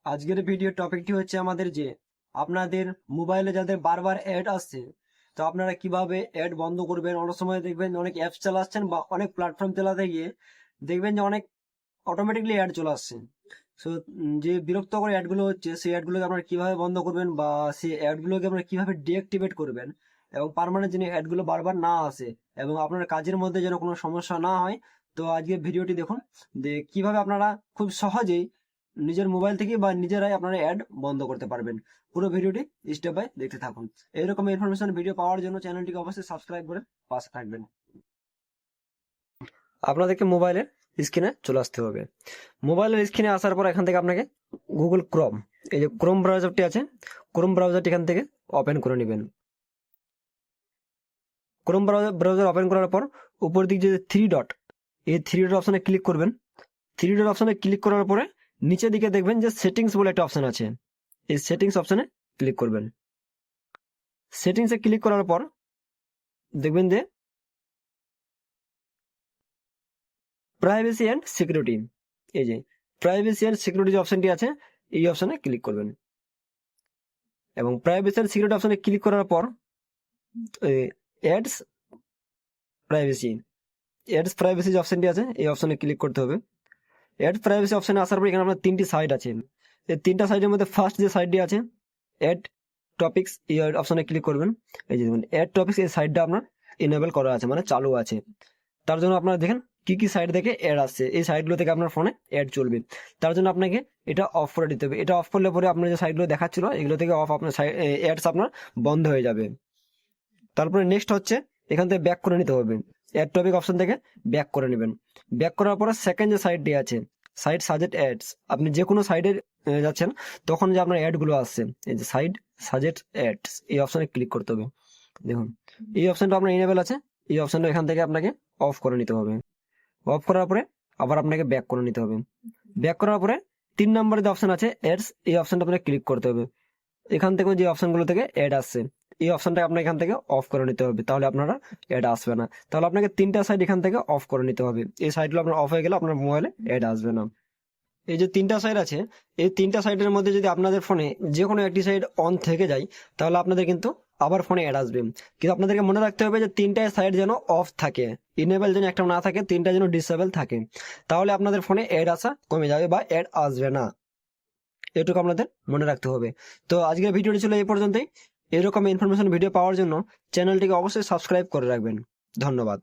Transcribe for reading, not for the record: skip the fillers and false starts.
আজকের ভিডিও টপিকটি হচ্ছে আমাদের যে আপনাদের মোবাইলে যাদের বারবার অ্যাড আসছে, তো আপনারা কিভাবে অ্যাড বন্ধ করবেন। অনেক সময় দেখবেন অনেক অ্যাপস চালাচ্ছেন বা অনেক প্ল্যাটফর্ম চালাতে গিয়ে দেখবেন যে অনেক অটোমেটিকলি অ্যাড চলে আসছে। সো যে বিরক্তকর অ্যাডগুলো হচ্ছে সেই অ্যাডগুলোকে আপনারা কিভাবে বন্ধ করবেন বা সেই অ্যাডগুলোকে আপনারা কিভাবে ডিঅ্যাক্টিভেট করবেন এবং পার্মানেন্ট যেন অ্যাডগুলো বারবার না আসে এবং আপনার কাজের মধ্যে যেন কোনো সমস্যা না হয়। তো আজকে ভিডিওটি দেখুন যে কিভাবে আপনারা খুব সহজেই নিজের মোবাইল থেকে বা নিজেরাই আপনারা অ্যাড বন্ধ করতে পারবেন। পুরো ভিডিওটি স্টেপ বাই দেখতে থাকুন। এইরকম ইনফরমেশন ভিডিও পাওয়ার জন্য চ্যানেলটিকে অবশ্যই সাবস্ক্রাইব করে পাশে থাকবেন। আপনাদেরকে মোবাইলের স্ক্রিনে চলে আসতে হবে। মোবাইলের স্ক্রিনে আসার পর এখান থেকে আপনাকে গুগল ক্রোম, এই যে ক্রোম ব্রাউজারটি আছে, ক্রোম ব্রাউজারটি এখান থেকে ওপেন করে নেবেন। ক্রোম ব্রাউজার ওপেন করার পর উপর দিক যে থ্রি ডট, এই থ্রি ডট অপশনে ক্লিক করবেন। থ্রি ডট অপশনে ক্লিক করার পরে নিচের দিকে দেখবেন যে সেটিংস বলে একটা অপশন আছে, এই সেটিংস অপশনে ক্লিক করবেন। সেটিংসে ক্লিক করার পর দেখবেন যে প্রাইভেসি অ্যান্ড সিকিউরিটি, এই যে প্রাইভেসি অ্যান্ড সিকিউরিটি যে অপশনটি আছে এই অপশনে ক্লিক করবেন এবং প্রাইভেসি অ্যান্ড সিকিউরিটি অপশনে ক্লিক করার পর অ্যাডস প্রাইভেসি যে অপশনটি আছে এই অপশনে ক্লিক করতে হবে। অ্যাড প্রাইভেসি অপশনে আসার পর এখানে আপনার তিনটি সাইট আছে। এই তিনটা সাইডের মধ্যে ফার্স্ট যে সাইটটি আছে অ্যাড টপিক্স, এই অপশনে ক্লিক করবেন। এই যে দেখুন অ্যাড টপিক্স, এই সাইটটা আপনার এনেবল করা আছে, মানে চালু আছে। তার জন্য আপনারা দেখেন কি কি সাইট থেকে অ্যাড আসছে, এই সাইটগুলো থেকে আপনার ফোনে অ্যাড চলবে। তার জন্য আপনাকে এটা অফ করে দিতে হবে। এটা অফ করলে পরে আপনার যে সাইটগুলো দেখাচ্ছিল এগুলো থেকে অফ, আপনার অ্যাডস আপনার বন্ধ হয়ে যাবে। তারপরে নেক্সট হচ্ছে এখান থেকে ব্যাক করে নিতে হবে। অ্যাড টপিক অপশন থেকে ব্যাক করে নেবেন। ব্যাক করার পরে সেকেন্ড যে সাইটটি আছে সাইট সাজেস্ট অ্যাডস, আপনি যে কোনো সাইডে যাচ্ছেন তখন যে আপনার অ্যাডগুলো আসছে, এই যে সাইট সাজেস্ট অ্যাডস এই অপশনে ক্লিক করতে হবে। দেখুন এই অপশনটা আপনার এনেবল আছে, এই অপশনটা এখান থেকে আপনাকে অফ করে নিতে হবে। অফ করার পরে আবার আপনাকে ব্যাক করে নিতে হবে। ব্যাক করার পরে 3 নম্বরে যে অপশন আছে অ্যাডস, এই অপশনটা আপনাকে ক্লিক করতে হবে। এখান থেকে যে অপশনগুলো থেকে অ্যাড আসছে এই অপশনটা আপনাকে এখান থেকে অফ করে নিতে হবে, তাহলে আপনারা অ্যাড আসবে না। তাহলে আপনাকে 3টা সাইড এখান থেকে অফ করে নিতে হবে। এই সাইডগুলো আপনার অফ হয়ে গেলে আপনার মোবাইলে অ্যাড আসবে না। এই যে 3টা সাইড আছে এই 3টা সাইডের মধ্যে যদি আপনাদের ফোনে যে কোনো একটি সাইড অন থেকে যায় তাহলে আপনাদের কিন্তু আবার ফোনে অ্যাড আসবে। কিন্তু আপনাদেরকে মনে রাখতে হবে যে 3টা সাইড যেন অফ থাকে, ইনেবল যেন একটা না থাকে, 3টা যেন ডিসেবল থাকে, তাহলে আপনাদের ফোনে অ্যাড আসা কমে যাবে বা অ্যাড আসবে না। এটুকু আপনাদের মনে রাখতে হবে। তো আজকের ভিডিওটি ছিল এই পর্যন্তই। এরকম ইনফরমেশন ভিডিও পাওয়ার জন্য চ্যানেলটিকে অবশ্যই সাবস্ক্রাইব করে রাখবেন। ধন্যবাদ।